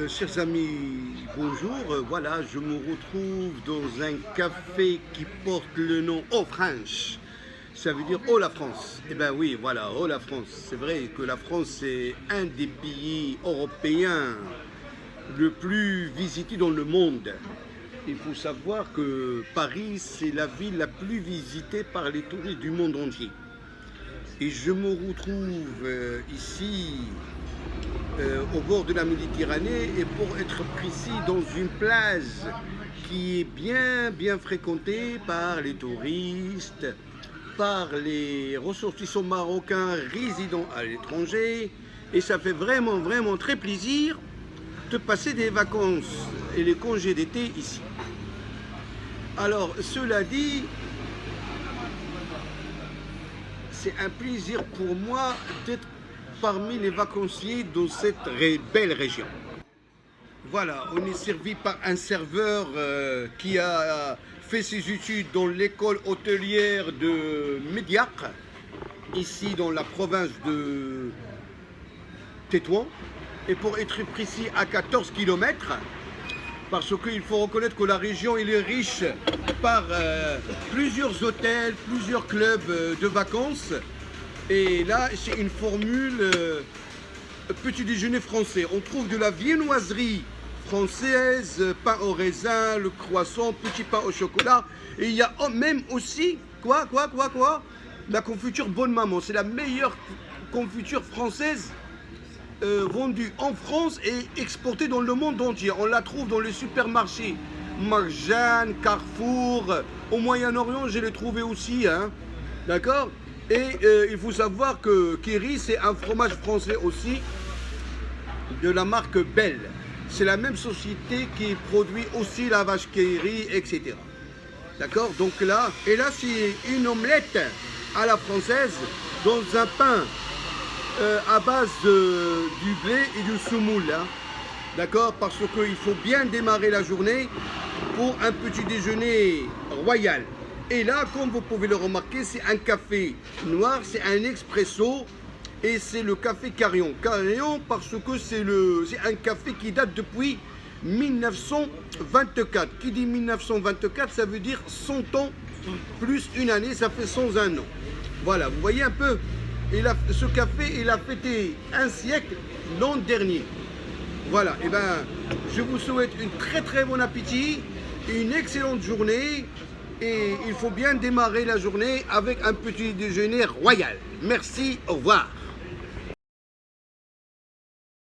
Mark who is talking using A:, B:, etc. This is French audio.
A: Chers amis, bonjour. Voilà, je me retrouve dans un café qui porte le nom Oh French. Ça veut dire Oh la France. Eh bien oui, voilà, Oh la France. C'est vrai que la France est un des pays européens le plus visités dans le monde. Il faut savoir que Paris, c'est la ville la plus visitée par les touristes du monde entier. Et je me retrouve ici au bord de la Méditerranée et pour être précis dans une plage qui est bien fréquentée par les touristes, par les ressortissants marocains résidant à l'étranger, et ça fait vraiment très plaisir de passer des vacances et les congés d'été ici. Alors cela dit, c'est un plaisir pour moi d'être parmi les vacanciers dans cette belle région. Voilà, on est servi par un serveur qui a fait ses études dans l'école hôtelière de Médiac, ici dans la province de Tétouan, et pour être précis à 14 km, parce qu'il faut reconnaître que la région elle est riche par plusieurs hôtels, plusieurs clubs de vacances. Et là, c'est une formule petit déjeuner français. On trouve de la viennoiserie française, pain au raisin, le croissant, petit pain au chocolat. Et il y a même aussi, la confiture Bonne Maman. C'est la meilleure confiture française vendue en France et exportée dans le monde entier. On la trouve dans les supermarchés Marjane, Carrefour. Au Moyen-Orient, je l'ai trouvé aussi. Hein. D'accord ? Et il faut savoir que Kéri, c'est un fromage français aussi, de la marque Belle. C'est la même société qui produit aussi la vache Kéri, etc. D'accord? Donc là, et là c'est une omelette à la française dans un pain à base du blé et du semoule. Hein. D'accord? Parce qu'il faut bien démarrer la journée pour un petit déjeuner royal. Et là, comme vous pouvez le remarquer, c'est un café noir, c'est un expresso et c'est le café Carillon. Carillon parce que c'est un café qui date depuis 1924. Qui dit 1924, ça veut dire 100 ans plus une année, ça fait 101 ans. Voilà, vous voyez un peu. Et ce café, il a fêté un siècle l'an dernier. Voilà, et ben, je vous souhaite une très bon appétit et une excellente journée. Et il faut bien démarrer la journée avec un petit déjeuner royal. Merci, au revoir.